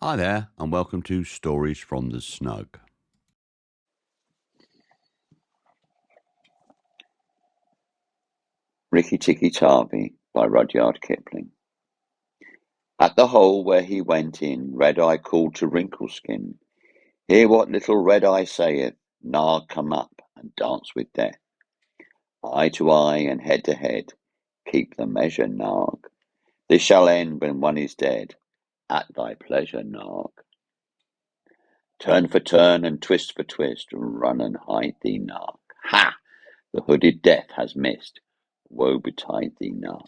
Hi there, and welcome to Stories from the Snug. Rikki Tikki Tavi by Rudyard Kipling. At the hole where he went in, Red Eye called to Wrinkleskin, "Hear what little Red Eye saith, Nag, come up and dance with death. Eye to eye and head to head, keep the measure, Nag. This shall end when one is dead, at thy pleasure, Nag. Turn for turn and twist for twist, run and hide thee, Nag. Ha! The hooded death has missed, woe betide thee, Nag."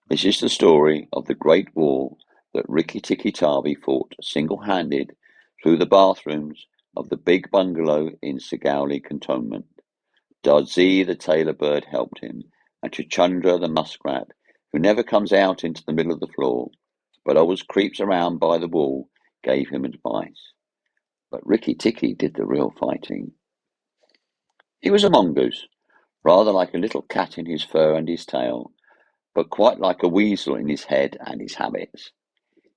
This is the story of the great war that Rikki Tikki Tavi fought single-handed through the bathrooms of the big bungalow in Sigowli Cantonment. Dodzi the tailor bird helped him, and Chuchundra the muskrat, who never comes out into the middle of the floor, but always creeps around by the wall, gave him advice. But Rikki Tikki did the real fighting. He was a mongoose, rather like a little cat in his fur and his tail, but quite like a weasel in his head and his habits.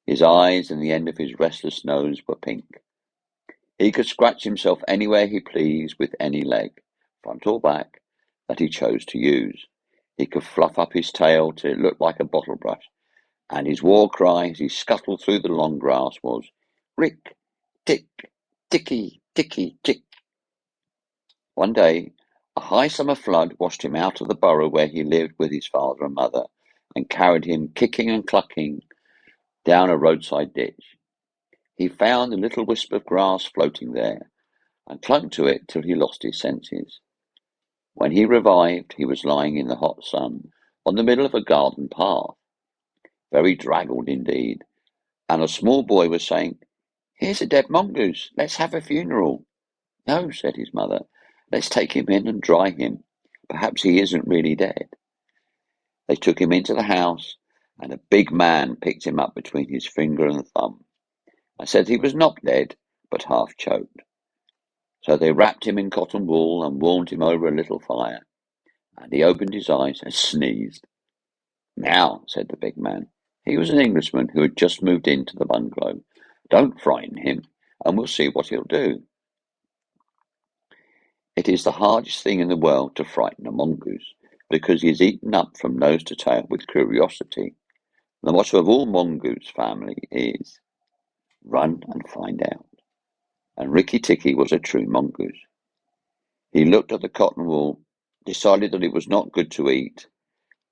His eyes and the end of his restless nose were pink. He could scratch himself anywhere he pleased with any leg, front or back, that he chose to use. He could fluff up his tail till it looked like a bottle brush, and his war cry as he scuttled through the long grass was, "Rick, tick, ticky, ticky, tick." One day, a high summer flood washed him out of the burrow where he lived with his father and mother, and carried him, kicking and clucking, down a roadside ditch. He found a little wisp of grass floating there, and clung to it till he lost his senses. When he revived, he was lying in the hot sun, on the middle of a garden path, very draggled indeed, and a small boy was saying, "Here's a dead mongoose, let's have a funeral." "No," said his mother, "let's take him in and dry him. Perhaps he isn't really dead." They took him into the house, and a big man picked him up between his finger and thumb. I said he was not dead, but half choked. So they wrapped him in cotton wool and warmed him over a little fire, and he opened his eyes and sneezed. "Now," said the big man, he was an Englishman who had just moved into the bungalow, "don't frighten him, and we'll see what he'll do." It is the hardest thing in the world to frighten a mongoose, because he is eaten up from nose to tail with curiosity. The motto of all mongoose family is, "Run and find out." And Rikki Tikki was a true mongoose. He looked at the cotton wool, decided that it was not good to eat,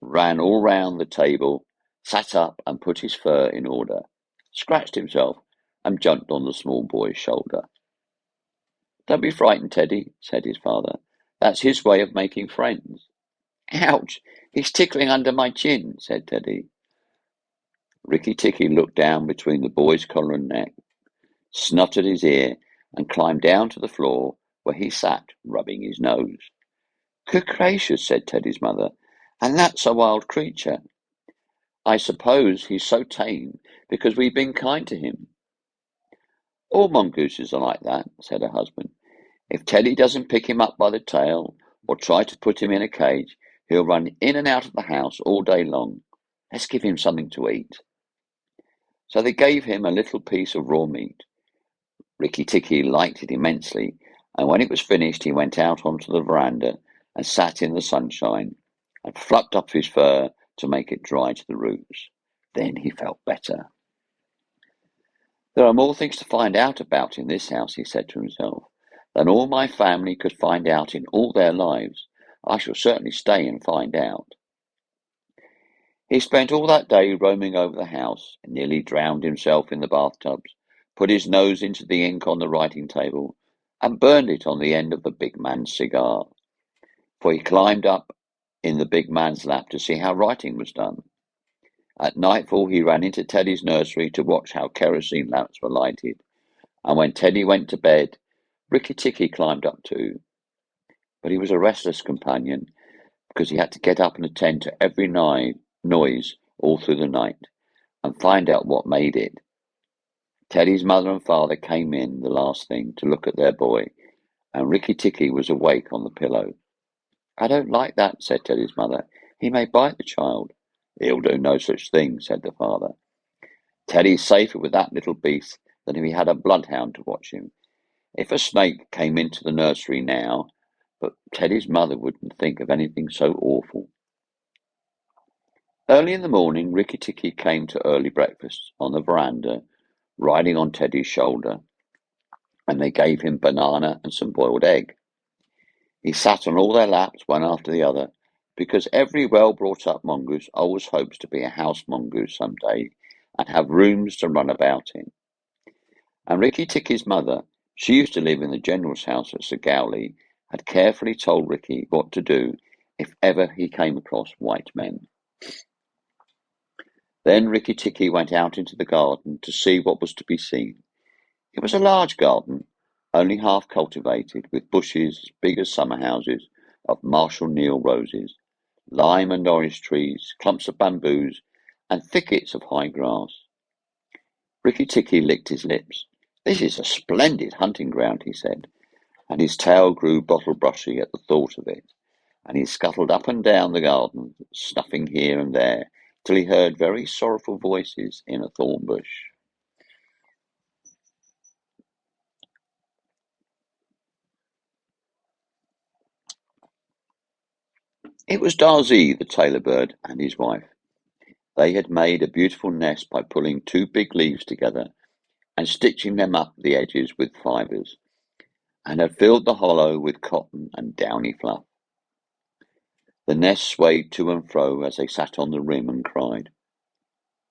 ran all round the table, sat up and put his fur in order, scratched himself, and jumped on the small boy's shoulder. "Don't be frightened, Teddy," said his father. "That's his way of making friends." "Ouch! He's tickling under my chin," said Teddy. Rikki Tikki looked down between the boy's collar and neck, snuffed at his ear, and climbed down to the floor, where he sat, rubbing his nose. "Good gracious," said Teddy's mother, "and that's a wild creature. I suppose he's so tame because we've been kind to him." "All mongooses are like that," said her husband. "If Teddy doesn't pick him up by the tail, or try to put him in a cage, he'll run in and out of the house all day long. Let's give him something to eat." So they gave him a little piece of raw meat. Rikki Tikki liked it immensely, and when it was finished he went out onto the veranda and sat in the sunshine, and fluffed up his fur to make it dry to the roots. Then he felt better. "There are more things to find out about in this house," he said to himself, "than all my family could find out in all their lives. I shall certainly stay and find out." He spent all that day roaming over the house, and nearly drowned himself in the bathtubs, put his nose into the ink on the writing table, and burned it on the end of the big man's cigar, for he climbed up in the big man's lap to see how writing was done. At nightfall he ran into Teddy's nursery to watch how kerosene lamps were lighted, and when Teddy went to bed, Rikki Tikki climbed up too. But he was a restless companion, because he had to get up and attend to every noise all through the night, and find out what made it. Teddy's mother and father came in the last thing to look at their boy, and Rikki Tikki was awake on the pillow. "I don't like that," said Teddy's mother. "He may bite the child." "He'll do no such thing," said the father. Teddy's safer with that little beast than if he had a bloodhound to watch him. If a snake came into the nursery now, but Teddy's mother wouldn't think of anything so awful. Early in the morning, Rikki Tikki came to early breakfast on the veranda, riding on Teddy's shoulder, and they gave him banana and some boiled egg. He sat on all their laps, one after the other, because every well-brought-up mongoose always hopes to be a house mongoose some day and have rooms to run about in. And Rikki Tikki's mother, she used to live in the general's house at Sagowli, had carefully told Rikki what to do if ever he came across white men. Then Rikki Tikki went out into the garden to see what was to be seen. It was a large garden, only half cultivated, with bushes as big as summer houses of Marshall Neal roses, lime and orange trees, clumps of bamboos, and thickets of high grass. Rikki Tikki licked his lips. "This is a splendid hunting ground," he said, and his tail grew bottle-brushy at the thought of it, and he scuttled up and down the garden, snuffing here and there, till he heard very sorrowful voices in a thorn bush. It was Darzee, the tailor bird, and his wife. They had made a beautiful nest by pulling two big leaves together and stitching them up the edges with fibres, and had filled the hollow with cotton and downy fluff. The nest swayed to and fro as they sat on the rim and cried.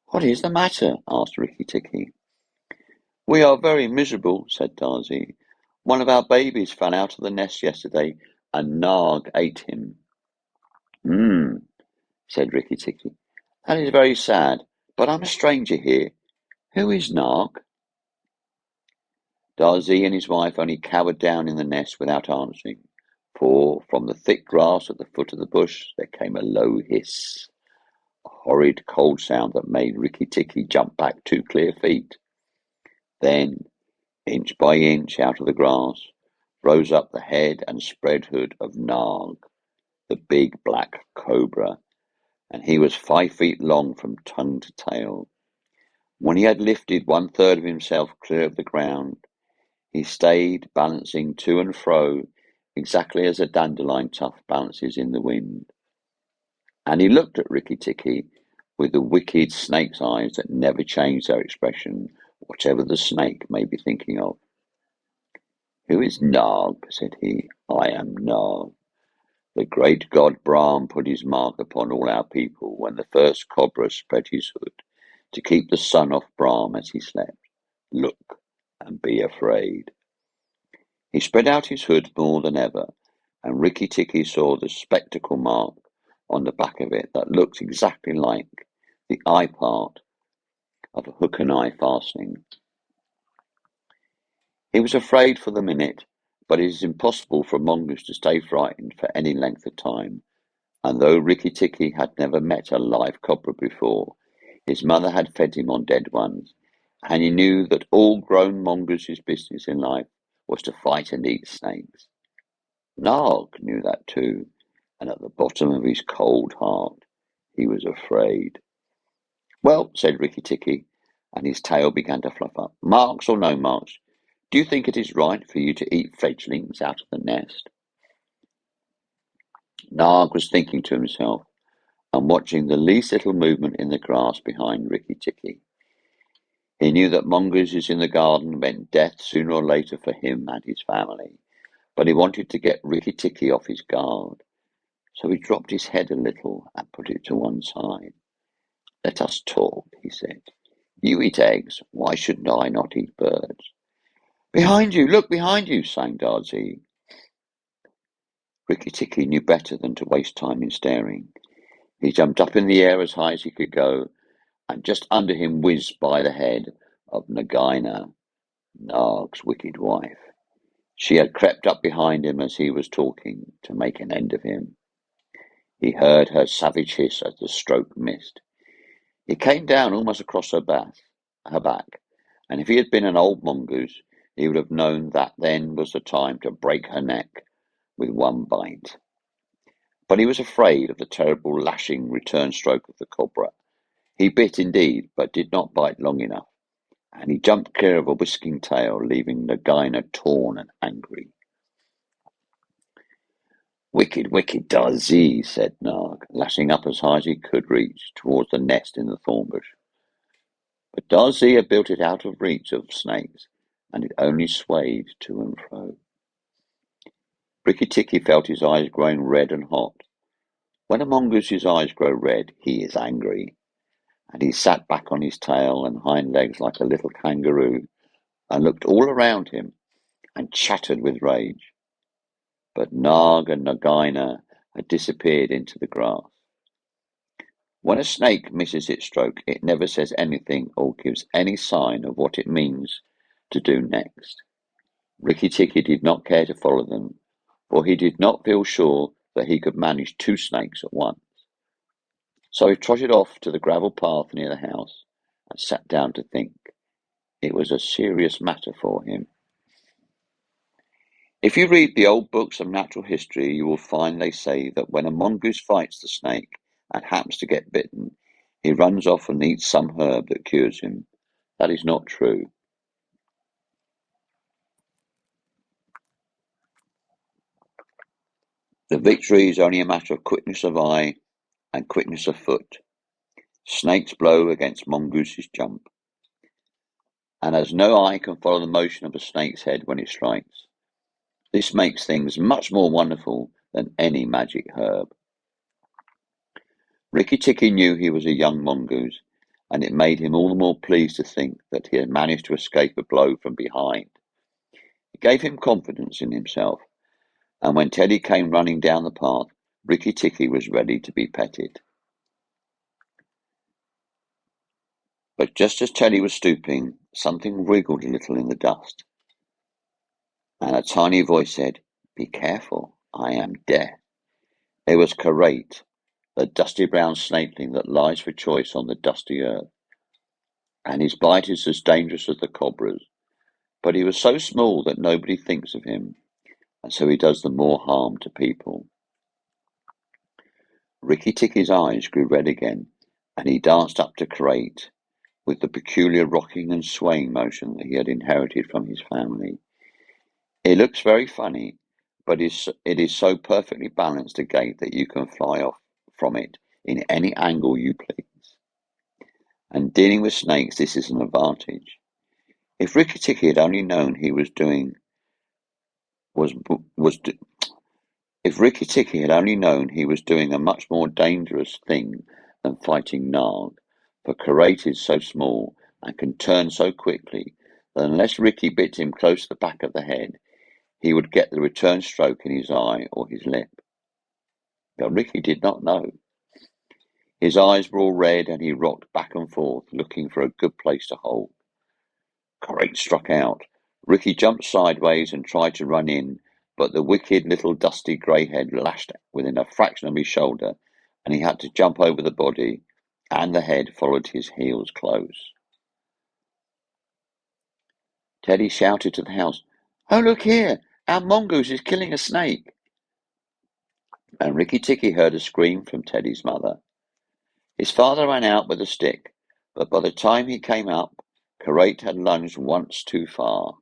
"What is the matter?" asked Rikki Tikki. "We are very miserable," said Darzee. "One of our babies fell out of the nest yesterday, and Nag ate him." "Hmm," said Rikki Tikki. "That is very sad, but I'm a stranger here. Who is Nag?" Darzee and his wife only cowered down in the nest without answering, for from the thick grass at the foot of the bush there came a low hiss, a horrid cold sound that made Rikki Tikki jump back 2 clear feet. Then, inch by inch out of the grass, rose up the head and spread hood of Nag, the big black cobra, and he was 5 feet long from tongue to tail. When he had lifted 1/3 of himself clear of the ground, he stayed balancing to and fro exactly as a dandelion tuft balances in the wind. And he looked at Rikki Tikki with the wicked snake's eyes that never change their expression, whatever the snake may be thinking of. "Who is Nag?" said he. "I am Nag. The great god Brahm put his mark upon all our people when the first cobra spread his hood to keep the sun off Brahm as he slept. Look and be afraid." He spread out his hood more than ever, and Rikki Tikki saw the spectacle mark on the back of it that looked exactly like the eye part of a hook and eye fastening. He was afraid for the minute, but it is impossible for a mongoose to stay frightened for any length of time, and though Rikki Tikki had never met a live cobra before, his mother had fed him on dead ones, and he knew that all grown mongooses' business in life was to fight and eat snakes. Nag knew that too, and at the bottom of his cold heart he was afraid. "Well," said Rikki Tikki, and his tail began to fluff up, "marks or no marks, do you think it is right for you to eat fledglings out of the nest?" Nag was thinking to himself and watching the least little movement in the grass behind Rikki Tikki. He knew that mongooses in the garden meant death sooner or later for him and his family, but he wanted to get Rikki Tikki off his guard. So he dropped his head a little and put it to one side. "Let us talk," he said. "You eat eggs. Why shouldn't I not eat birds?" "Behind you! Look behind you!" sang Darzee. Rikki Tikki knew better than to waste time in staring. He jumped up in the air as high as he could go, and just under him whizzed by the head of Nagaina, Nag's wicked wife. She had crept up behind him as he was talking to make an end of him. He heard her savage hiss as the stroke missed. He came down almost across her back, and if he had been an old mongoose, he would have known that then was the time to break her neck with one bite. But he was afraid of the terrible lashing return stroke of the cobra. He bit indeed, but did not bite long enough, and he jumped clear of a whisking tail, leaving Nagaina torn and angry. "Wicked, wicked Darzee," said Nag, lashing up as high as he could reach towards the nest in the thorn bush. But Darzee had built it out of reach of snakes, and it only swayed to and fro. Rikki Tikki felt his eyes growing red and hot. When a mongoose's eyes grow red, he is angry, and he sat back on his tail and hind legs like a little kangaroo, and looked all around him, and chattered with rage. But Nag and Nagaina had disappeared into the grass. When a snake misses its stroke, it never says anything or gives any sign of what it means to do next. Rikki Tikki did not care to follow them, for he did not feel sure that he could manage two snakes at once. So he trotted off to the gravel path near the house and sat down to think. It was a serious matter for him. If you read the old books of natural history, you will find they say that when a mongoose fights the snake and happens to get bitten, he runs off and eats some herb that cures him. That is not true. The victory is only a matter of quickness of eye and quickness of foot. Snakes blow against mongooses jump, and as no eye can follow the motion of a snake's head when it strikes, this makes things much more wonderful than any magic herb. Rikki Tikki knew he was a young mongoose, and it made him all the more pleased to think that he had managed to escape a blow from behind. It gave him confidence in himself, and when Teddy came running down the path, Rikki Tikki was ready to be petted. But just as Teddy was stooping, something wriggled a little in the dust, and a tiny voice said, "Be careful, I am Death." It was Karate, the dusty brown snakeling that lies for choice on the dusty earth, and his bite is as dangerous as the cobra's. But he was so small that nobody thinks of him, and so he does the more harm to people. Rikki Tikki's eyes grew red again, and he danced up to Karate with the peculiar rocking and swaying motion that he had inherited from his family. It looks very funny, but it is so perfectly balanced a gait that you can fly off from it in any angle you please. And dealing with snakes, this is an advantage. If Rikki Tikki had only known he was doing was was if Rikki Tikki had only known he was doing a much more dangerous thing than fighting Nag, for Karate is so small and can turn so quickly that unless Rikki bit him close to the back of the head, he would get the return stroke in his eye or his lip. But Rikki did not know. His eyes were all red, and he rocked back and forth, looking for a good place to hold. Karate struck out. Rikki jumped sideways and tried to run in, but the wicked little dusty grey head lashed within a fraction of his shoulder, and he had to jump over the body, and the head followed his heels close. Teddy shouted to the house, "Oh, look here! Our mongoose is killing a snake!" And Rikki Tikki heard a scream from Teddy's mother. His father ran out with a stick, but by the time he came up, Karate had lunged once too far,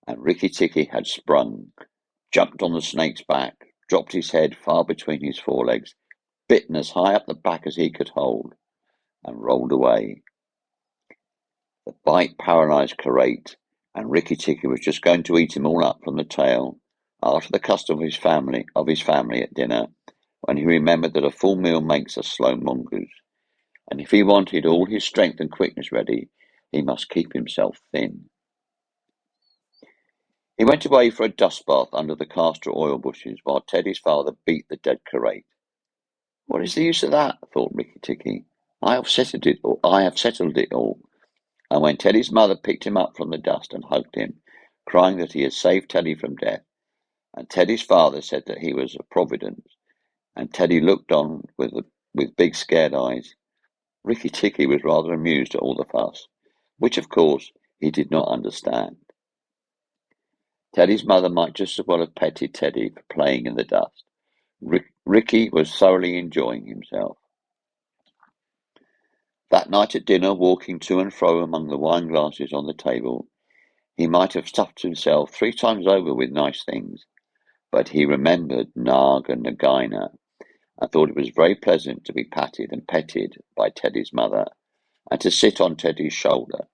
and Rikki Tikki had sprung, jumped on the snake's back, dropped his head far between his forelegs, bitten as high up the back as he could hold, and rolled away. The bite paralysed Karate, and Rikki Tikki was just going to eat him all up from the tail, after the custom of his family at dinner, when he remembered that a full meal makes a slow mongoose, and if he wanted all his strength and quickness ready, he must keep himself thin. He went away for a dust bath under the castor oil bushes, while Teddy's father beat the dead Karate. "What is the use of that?" thought Rikki Tikki. I have settled it all." And when Teddy's mother picked him up from the dust and hugged him, crying that he had saved Teddy from death, and Teddy's father said that he was a providence, and Teddy looked on with big scared eyes, Rikki Tikki was rather amused at all the fuss, which of course he did not understand. Teddy's mother might just as well have petted Teddy for playing in the dust. Rikki was thoroughly enjoying himself. That night at dinner, walking to and fro among the wine glasses on the table, he might have stuffed himself 3 times over with nice things, but he remembered Nag and Nagaina, and thought it was very pleasant to be patted and petted by Teddy's mother, and to sit on Teddy's shoulder.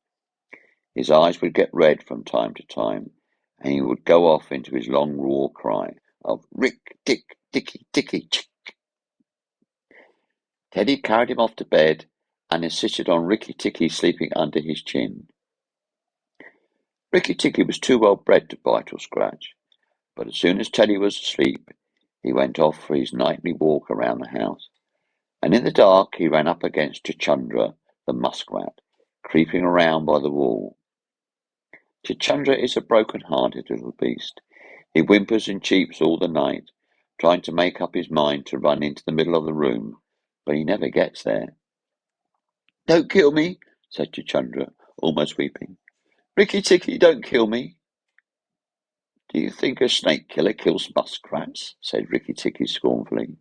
His eyes would get red from time to time, and he would go off into his long war cry of Rick, Dick, Dicky, Dicky, Chick. Teddy carried him off to bed, and insisted on Rikki Tikki sleeping under his chin. Rikki Tikki was too well bred to bite or scratch, but as soon as Teddy was asleep, he went off for his nightly walk around the house, and in the dark he ran up against Chuchundra, the muskrat, creeping around by the wall. Chuchundra is a broken-hearted little beast. He whimpers and cheeps all the night, trying to make up his mind to run into the middle of the room, but he never gets there. "Don't kill me," said Chuchundra, almost weeping. "Rikki Tikki, don't kill me." "Do you think a snake killer kills muskrats?" said Rikki Tikki scornfully.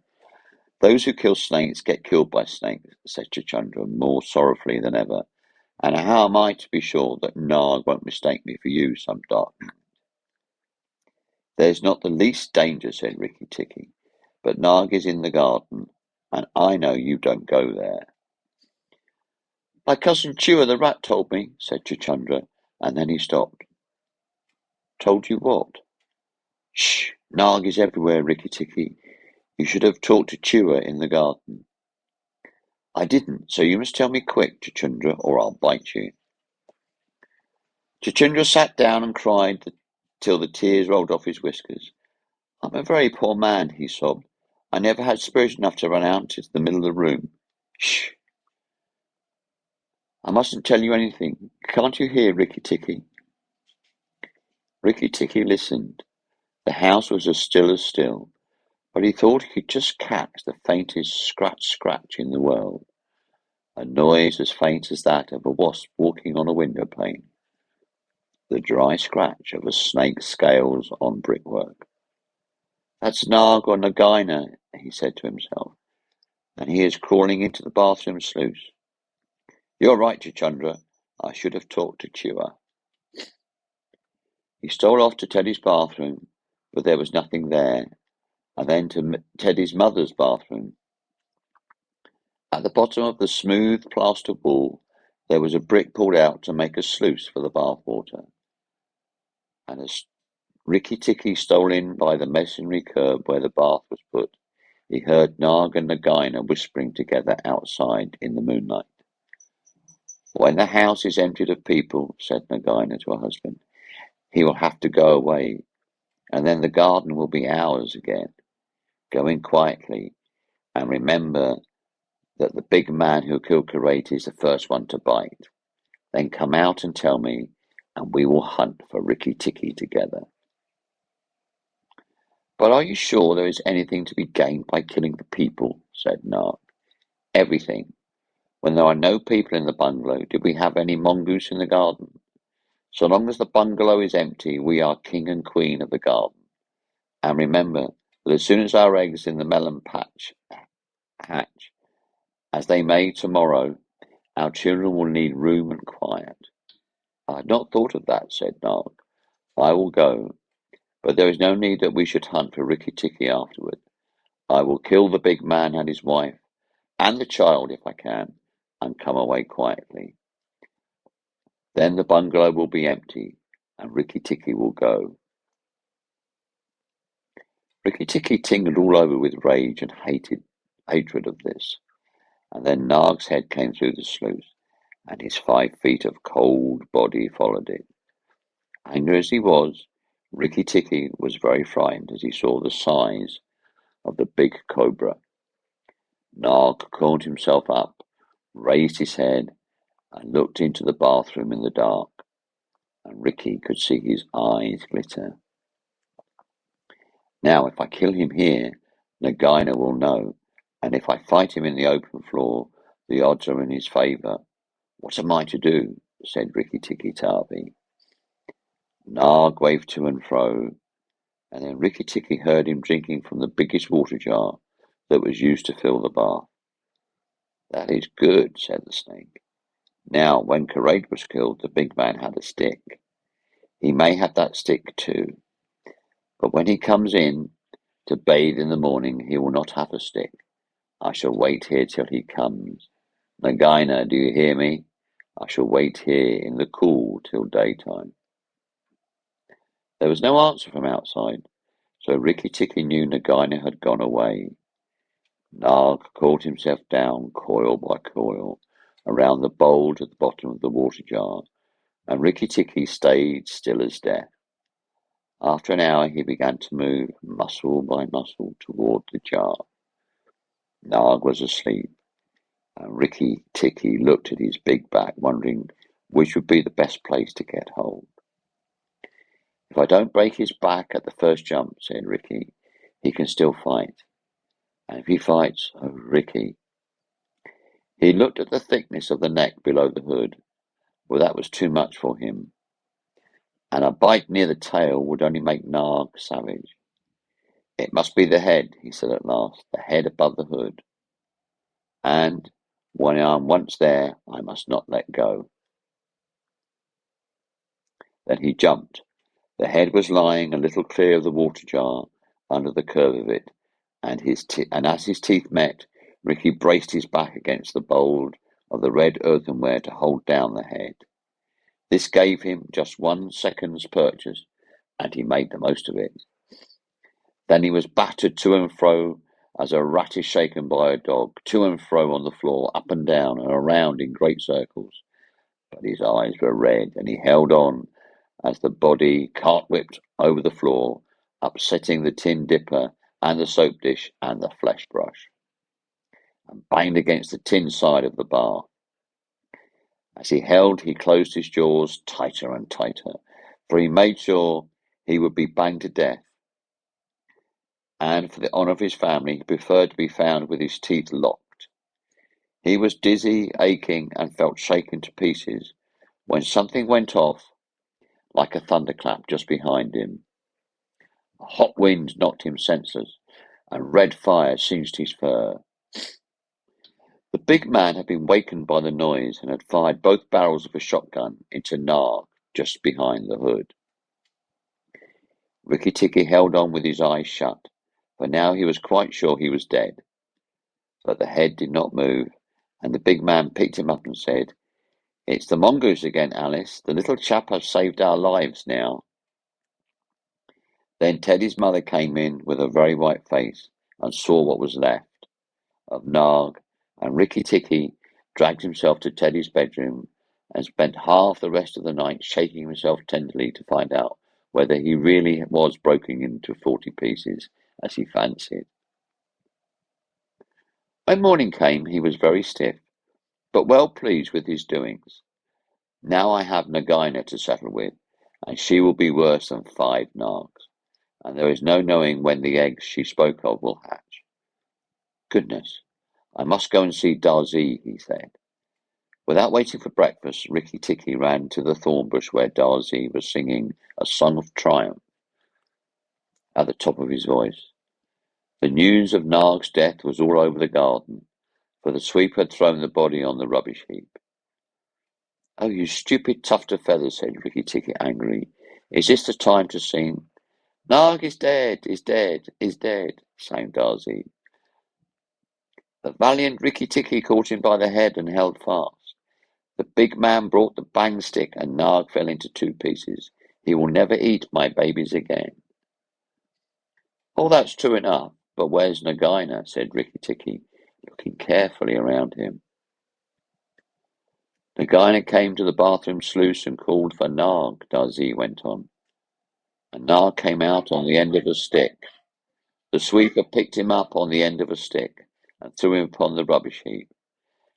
"Those who kill snakes get killed by snakes," said Chuchundra, more sorrowfully than ever. "And how am I to be sure that Nag won't mistake me for you some dark night?" "There's not the least danger," said Rikki Tikki, "but Nag is in the garden, and I know you don't go there." "My cousin Chua the rat told me," said Chuchundra, and then he stopped. "Told you what?" "Shh! Nag is everywhere, Rikki Tikki. You should have talked to Chua in the garden." "I didn't, so you must tell me quick, Chuchundra, or I'll bite you." Chuchundra sat down and cried till the tears rolled off his whiskers. "I'm a very poor man," he sobbed. "I never had spirit enough to run out into the middle of the room." "Shh! I mustn't tell you anything. Can't you hear, Rikki Tikki?" Rikki Tikki listened. The house was as still, but he thought he could just catch the faintest scratch in the world, a noise as faint as that of a wasp walking on a window pane, the dry scratch of a snake's scales on brickwork. "That's Nag or Nagaina," he said to himself, "and he is crawling into the bathroom sluice. You're right, Chuchundra. I should have talked to Chua." He stole off to Teddy's bathroom, but there was nothing there, and then to Teddy's mother's bathroom. At the bottom of the smooth plaster wall there was a brick pulled out to make a sluice for the bath water, and as Rikki Tikki stole in by the masonry curb where the bath was put, he heard Nag and Nagaina whispering together outside in the moonlight. "When the house is emptied of people," said Nagaina to her husband, "he will have to go away, and then the garden will be ours again. Go in quietly, and remember that the big man who killed Karate is the first one to bite. Then come out and tell me, and we will hunt for Rikki Tikki together." "But are you sure there is anything to be gained by killing the people?" said Nag. "Everything. When there are no people in the bungalow, did we have any mongoose in the garden? So long as the bungalow is empty, we are king and queen of the garden. And remember that as soon as our eggs in the melon patch hatch, as they may tomorrow, our children will need room and quiet." "I had not thought of that," said Nag. "I will go, but there is no need that we should hunt for Rikki Tikki afterward. I will kill the big man and his wife, and the child if I can, and come away quietly. Then the bungalow will be empty, and Rikki Tikki will go." Rikki Tikki tingled all over with rage and hatred of this, and then Nag's head came through the sluice, and his 5 feet of cold body followed it. Angry as he was, Rikki Tikki was very frightened as he saw the size of the big cobra. Nag coiled himself up, raised his head, and looked into the bathroom in the dark, and Rikki could see his eyes glitter. "Now, if I kill him here, Nagaina will know, and if I fight him in the open floor, the odds are in his favour. What am I to do?" said Rikki Tikki Tavi. Nag waved to and fro, and then Rikki Tikki heard him drinking from the biggest water jar that was used to fill the bath. "That is good," said the snake. "Now, when Courage was killed, the big man had a stick. He may have that stick too, but when he comes in to bathe in the morning, he will not have a stick. I shall wait here till he comes. Nagaina, do you hear me? I shall wait here in the cool till daytime." There was no answer from outside, so Rikki Tikki knew Nagaina had gone away. Nag coiled himself down, coil by coil, around the bulge at the bottom of the water jar, and Rikki Tikki stayed still as death. After an hour he began to move, muscle by muscle, toward the jar. Nag was asleep, and Rikki Tikki looked at his big back, wondering which would be the best place to get hold. "If I don't break his back at the first jump," said Rikki, "he can still fight. And if he fights, oh, Rikki." He looked at the thickness of the neck below the hood. Well, that was too much for him, and a bite near the tail would only make Nag savage. "It must be the head," he said at last, "the head above the hood. And when I am once there, I must not let go." Then he jumped. The head was lying a little clear of the water jar, under the curve of it, and as his teeth met, Rikki braced his back against the bowl of the red earthenware to hold down the head. This gave him just 1 second's purchase, and he made the most of it. Then he was battered to and fro as a rat is shaken by a dog, to and fro on the floor, up and down and around in great circles. But his eyes were red, and he held on as the body cart-whipped over the floor, upsetting the tin dipper and the soap dish and the flesh brush, and banged against the tin side of the bar. As he held, he closed his jaws tighter and tighter, for he made sure he would be banged to death, and for the honour of his family, he preferred to be found with his teeth locked. He was dizzy, aching, and felt shaken to pieces, when something went off like a thunderclap just behind him. A hot wind knocked him senseless, and red fire singed his fur. The big man had been wakened by the noise, and had fired both barrels of a shotgun into Nag just behind the hood. Rikki Tikki held on with his eyes shut, for now he was quite sure he was dead. But the head did not move, and the big man picked him up and said, "It's the mongoose again, Alice. The little chap has saved our lives now." Then Teddy's mother came in with a very white face, and saw what was left of Nag, and Rikki Tikki dragged himself to Teddy's bedroom, and spent half the rest of the night shaking himself tenderly to find out whether he really was broken into 40 pieces, as he fancied. When morning came, he was very stiff, but well pleased with his doings. "Now I have Nagaina to settle with, and she will be worse than 5 Nags, and there is no knowing when the eggs she spoke of will hatch. Goodness, I must go and see Darzee," he said. Without waiting for breakfast, Rikki Tikki ran to the thorn bush where Darzee was singing a song of triumph at the top of his voice. The news of Nag's death was all over the garden, for the sweeper had thrown the body on the rubbish heap. "Oh, you stupid tuft of feathers," said Rikki Tikki angrily. "Is this the time to sing?" "Nag is dead, is dead, is dead," sang Darzee. The valiant Rikki Tikki caught him by the head and held fast. The big man brought the bang stick, and Nag fell into 2 pieces. "He will never eat my babies again." "Oh, that's true enough, but where's Nagaina?" said Rikki Tikki, looking carefully around him. "Nagaina came to the bathroom sluice and called for Nag," Darzee went on. "And Nag came out on the end of a stick. The sweeper picked him up on the end of a stick and threw him upon the rubbish heap.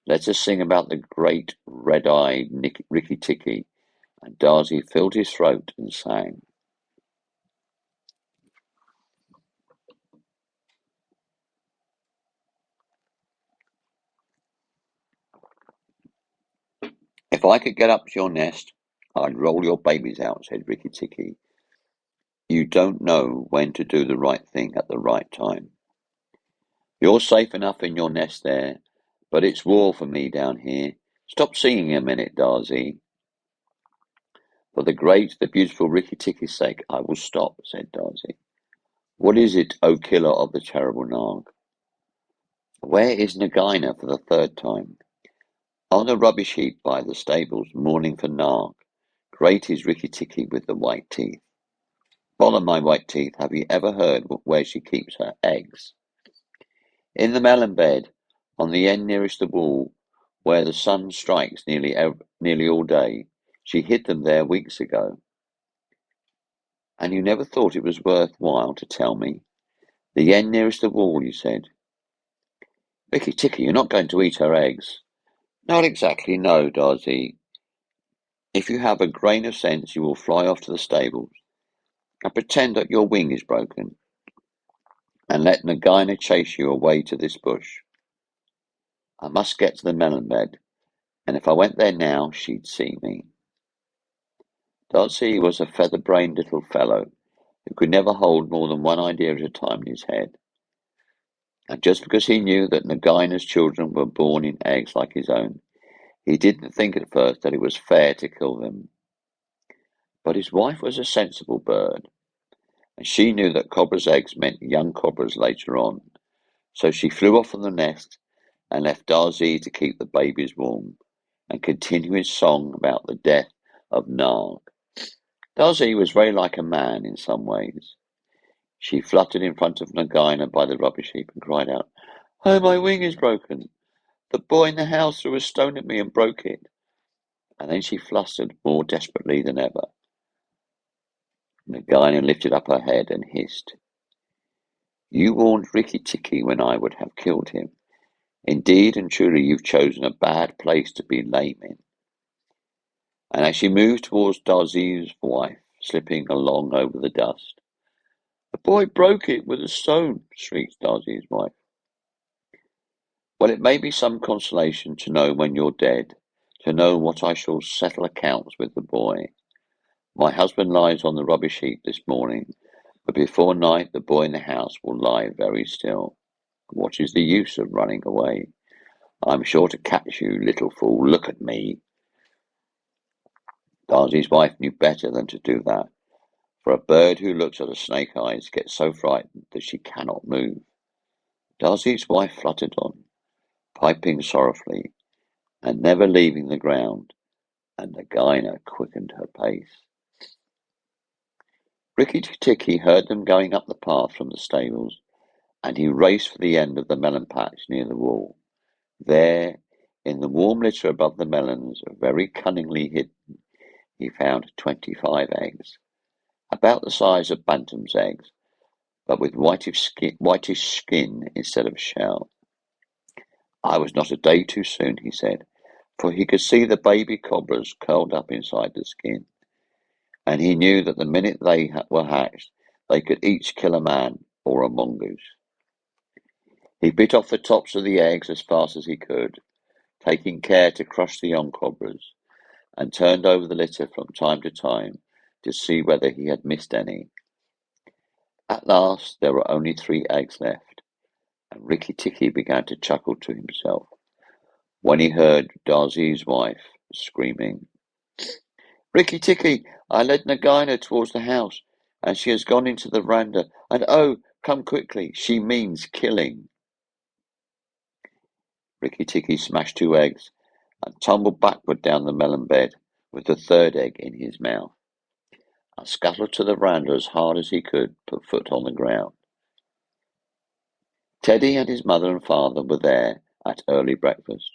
Let us sing about the great red-eyed Rikki Tikki." And Darzee filled his throat and sang. "If I could get up to your nest, I'd roll your babies out," said Rikki Tikki. "You don't know when to do the right thing at the right time. You're safe enough in your nest there, But it's war for me down here. Stop singing a minute, Darzy. For the great, the beautiful Rikki Tikki's sake, I will stop, said Darzy. What is it, O killer of the terrible Nag? Where is Nagaina for the third time? On the rubbish heap by the stables, mourning for Nag. Great is Rikki Tikki with the white teeth. Bother my white teeth, have you ever heard where she keeps her eggs? In the melon bed, on the end nearest the wall, where the sun strikes nearly all day. She hid them there weeks ago. And you never thought it was worth while to tell me? The end nearest the wall, you said. Rikki Tikki, you're not going to eat her eggs. Not exactly, no, Darzy. If you have a grain of sense, you will fly off to the stables and pretend that your wing is broken, and let Nagaina chase you away to this bush. I must get to the melon bed, and if I went there now, she'd see me. Darzy was a feather-brained little fellow who could never hold more than one idea at a time in his head. And just because he knew that Nagaina's children were born in eggs like his own, he didn't think at first that it was fair to kill them. But his wife was a sensible bird, and she knew that cobra's eggs meant young cobras later on. So she flew off from the nest and left Darzy to keep the babies warm and continue his song about the death of Nag. Darzy was very like a man in some ways. She fluttered in front of Nagaina by the rubbish heap and cried out, "Oh, my wing is broken! The boy in the house threw a stone at me and broke it." And then she flustered more desperately than ever. Nagaina lifted up her head and hissed, "You warned Rikki Tikki when I would have killed him. Indeed and truly you've chosen a bad place to be lame in." And as she moved towards Darzy's wife, slipping along over the dust, "The boy broke it with a stone," shrieked Darzy's wife. "Well, it may be some consolation to know when you're dead, to know what I shall settle accounts with the boy. My husband lies on the rubbish heap this morning, but before night the boy in the house will lie very still. What is the use of running away? I'm sure to catch you, little fool. Look at me." Darzy's wife knew better than to do that, for a bird who looks at a snake's eyes gets so frightened that she cannot move. Darzy's wife fluttered on, piping sorrowfully, and never leaving the ground, and Nagaina quickened her pace. Rikki Tikki heard them going up the path from the stables, and he raced for the end of the melon patch near the wall. There, in the warm litter above the melons, very cunningly hidden, he found 25 eggs, about the size of bantam's eggs, but with whitish skin instead of shell. I was not a day too soon, he said, for he could see the baby cobras curled up inside the skin, and he knew that the minute they were hatched, they could each kill a man or a mongoose. He bit off the tops of the eggs as fast as he could, taking care to crush the young cobras, and turned over the litter from time to time to see whether he had missed any. At last there were only 3 eggs left, and Rikki Tikki began to chuckle to himself when he heard Darzy's wife screaming, "Rikki Tikki, I led Nagaina towards the house, and she has gone into the veranda, and oh, come quickly, she means killing." Rikki Tikki smashed 2 eggs and tumbled backward down the melon bed with the 3rd egg in his mouth, and scuttled to the veranda as hard as he could put foot on the ground. Teddy and his mother and father were there at early breakfast,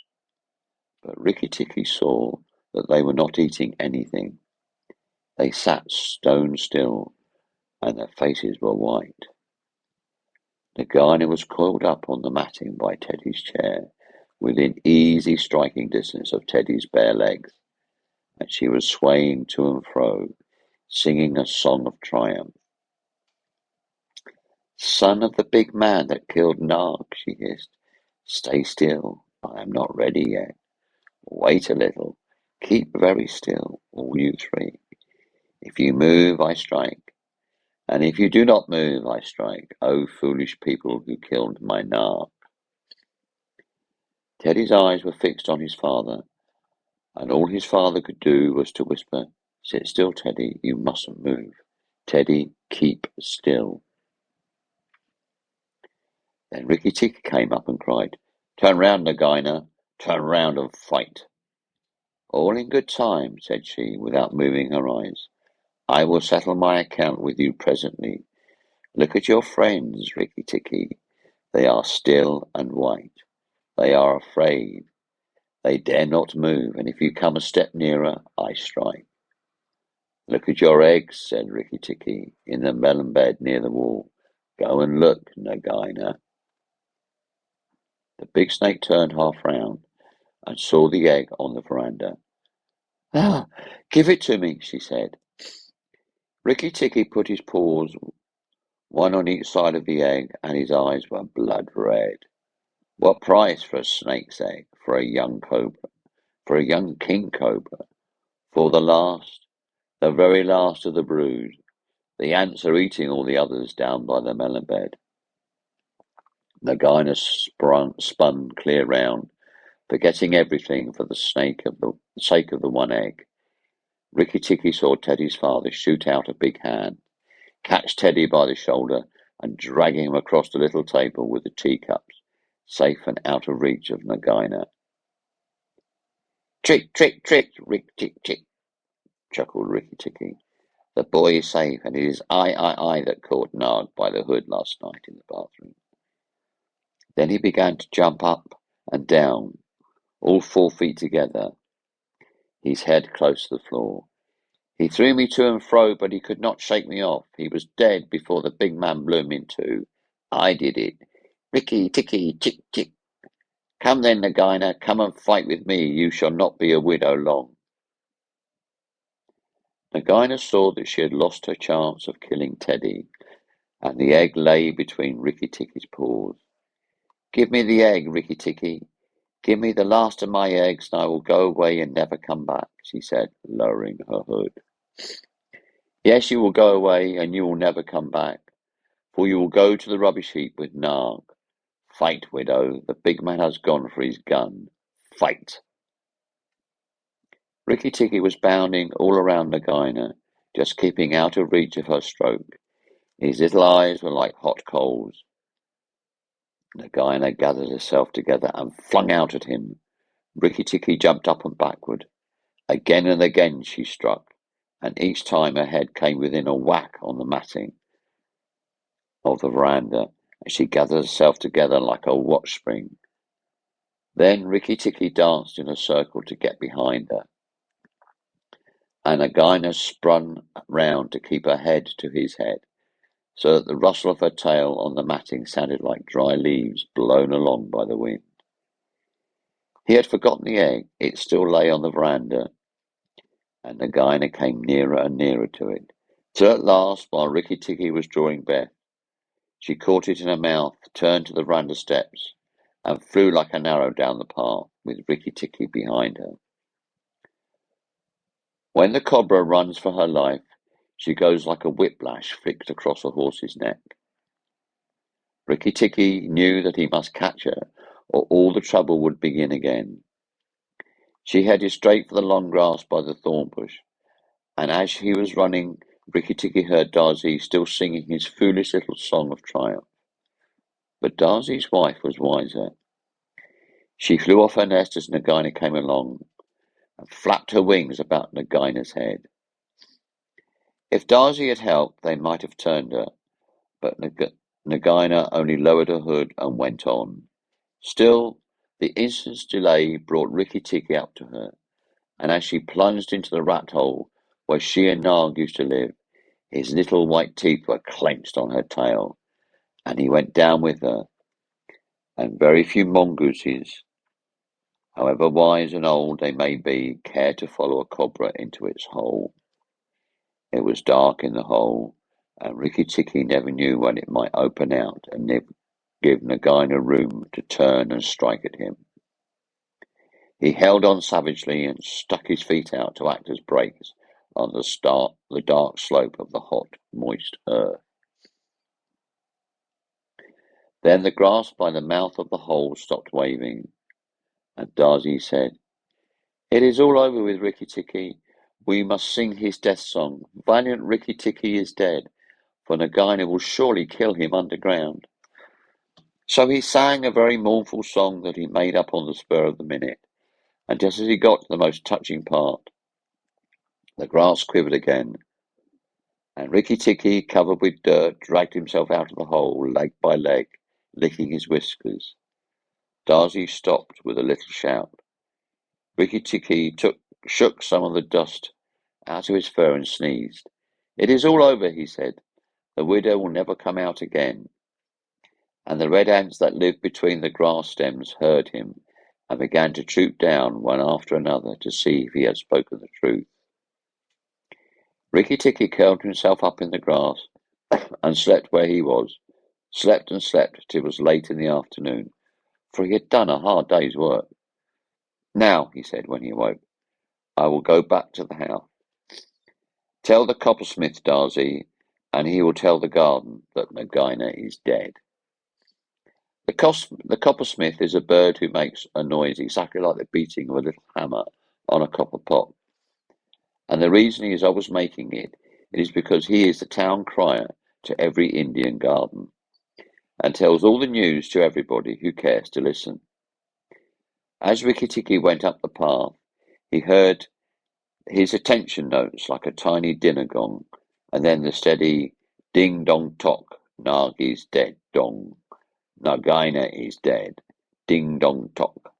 but Rikki Tikki saw that they were not eating anything. They sat stone still, and their faces were white. Nagaina was coiled up on the matting by Teddy's chair, within easy striking distance of Teddy's bare legs, and she was swaying to and fro, singing a song of triumph. "Son of the big man that killed Nag," she hissed, "stay still, I am not ready yet. Wait a little, keep very still, all you 3. If you move, I strike, and if you do not move, I strike, O foolish people who killed my Nag." Teddy's eyes were fixed on his father, and all his father could do was to whisper, "Sit still, Teddy, you mustn't move. Teddy, keep still." Then Rikki Tikki came up and cried, "Turn round, Nagaina, turn round and fight." "All in good time," said she, without moving her eyes. "I will settle my account with you presently. Look at your friends, Rikki Tikki. They are still and white. They are afraid. They dare not move, and if you come a step nearer, I strike." "Look at your eggs," said Rikki Tikki, "in the melon bed near the wall. Go and look, Nagaina." The big snake turned half round and saw the egg on the veranda. "Ah, give it to me," she said. Rikki Tikki put his paws one on each side of the egg, and his eyes were blood red. What price for a snake's egg, for a young cobra, for a young king cobra, for the last, the very last of the brood? The ants are eating all the others down by the melon bed. Nagaina spun clear round, forgetting everything for the sake of the one egg. Rikki Tikki saw Teddy's father shoot out a big hand, catch Teddy by the shoulder, and drag him across the little table with the teacups, safe and out of reach of Nagaina. "Trick, trick, trick, Rick, tick, tick," chuckled Rikki Tikki. "The boy is safe, and it is I that caught Nag by the hood last night in the bathroom." Then he began to jump up and down, all 4 feet together, his head close to the floor. "He threw me to and fro, but he could not shake me off. He was dead before the big man blew him in two. I did it. Rikki Tikki, tick, tick. Come then, Nagaina, come and fight with me. You shall not be a widow long." Nagaina saw that she had lost her chance of killing Teddy, and the egg lay between Rikki Tikki's paws. "Give me the egg, Rikki Tikki. Give me the last of my eggs, and I will go away and never come back," she said, lowering her hood. "Yes, you will go away, and you will never come back, for you will go to the rubbish heap with Nag. Fight, widow, the big man has gone for his gun. Fight!" Rikki Tikki was bounding all around Nagaina, just keeping out of reach of her stroke. His little eyes were like hot coals. Nagaina gathered herself together and flung out at him. Rikki Tikki jumped up and backward. Again and again she struck, and each time her head came within a whack on the matting of the veranda, and she gathered herself together like a watch spring. Then Rikki Tikki danced in a circle to get behind her, and Nagaina spun round to keep her head to his head, so that the rustle of her tail on the matting sounded like dry leaves blown along by the wind. He had forgotten the egg. It still lay on the veranda, and Nagaina came nearer and nearer to it, till at last, while Rikki Tikki was drawing breath, she caught it in her mouth, turned to the veranda steps, and flew like an arrow down the path, with Rikki Tikki behind her. When the cobra runs for her life, she goes like a whiplash flicked across a horse's neck. Rikki Tikki knew that he must catch her, or all the trouble would begin again. She headed straight for the long grass by the thorn bush, and as he was running, Rikki Tikki heard Darzee still singing his foolish little song of triumph. But Darzee's wife was wiser. She flew off her nest as Nagaina came along, and flapped her wings about Nagaina's head. If Darzee had helped, they might have turned her, but Nagaina only lowered her hood and went on. Still, the instant's delay brought Rikki Tikki up to her, and as she plunged into the rat hole where she and Nag used to live, his little white teeth were clenched on her tail, and he went down with her, and very few mongooses, however wise and old they may be, care to follow a cobra into its hole. It was dark in the hole, and Rikki Tikki never knew when it might open out and give Nagaina room to turn and strike at him. He held on savagely and stuck his feet out to act as brakes on the dark slope of the hot, moist earth. Then the grass by the mouth of the hole stopped waving, And Darcy said, "It is all over with Rikki Tikki. We must sing his death song. Valiant Rikki Tikki is dead, for Nagaina will surely kill him underground." So he sang a very mournful song that he made up on the spur of the minute, and just as he got to the most touching part, the grass quivered again, and Rikki Tikki, covered with dirt, dragged himself out of the hole, leg by leg, licking his whiskers. Darcy stopped with a little shout. Rikki Tikki shook some of the dust out of his fur and sneezed. "It is all over," he said. "The widow will never come out again." And the red ants that lived between the grass stems heard him, and began to troop down one after another to see if he had spoken the truth. Rikki Tikki curled himself up in the grass and slept where he was, slept and slept till it was late in the afternoon, for he had done a hard day's work. "Now," he said when he awoke, "I will go back to the house. Tell the coppersmith, Darcy, and he will tell the garden that Nagaina is dead." The coppersmith is a bird who makes a noise exactly like the beating of a little hammer on a copper pot. And the reason he is always making it is because he is the town crier to every Indian garden, and tells all the news to everybody who cares to listen. As Rikki Tikki went up the path, he heard his attention notes like a tiny dinner gong, and then the steady ding dong tock, Nag is dead dong, Nagaina is dead, ding dong tock.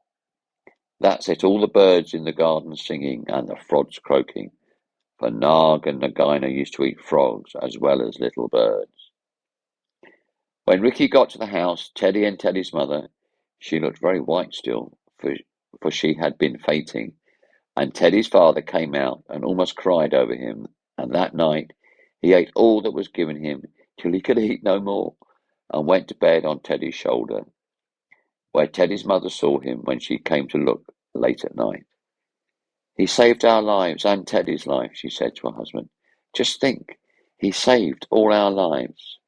That set all the birds in the garden singing and the frogs croaking, for Nag and Nagaina used to eat frogs as well as little birds. When Rikki got to the house, Teddy and Teddy's mother, she looked very white still, for she had been fainting, and Teddy's father came out and almost cried over him, and that night he ate all that was given him till he could eat no more, and went to bed on Teddy's shoulder, where Teddy's mother saw him when she came to look late at night. "He saved our lives and Teddy's life," she said to her husband. "Just think, he saved all our lives."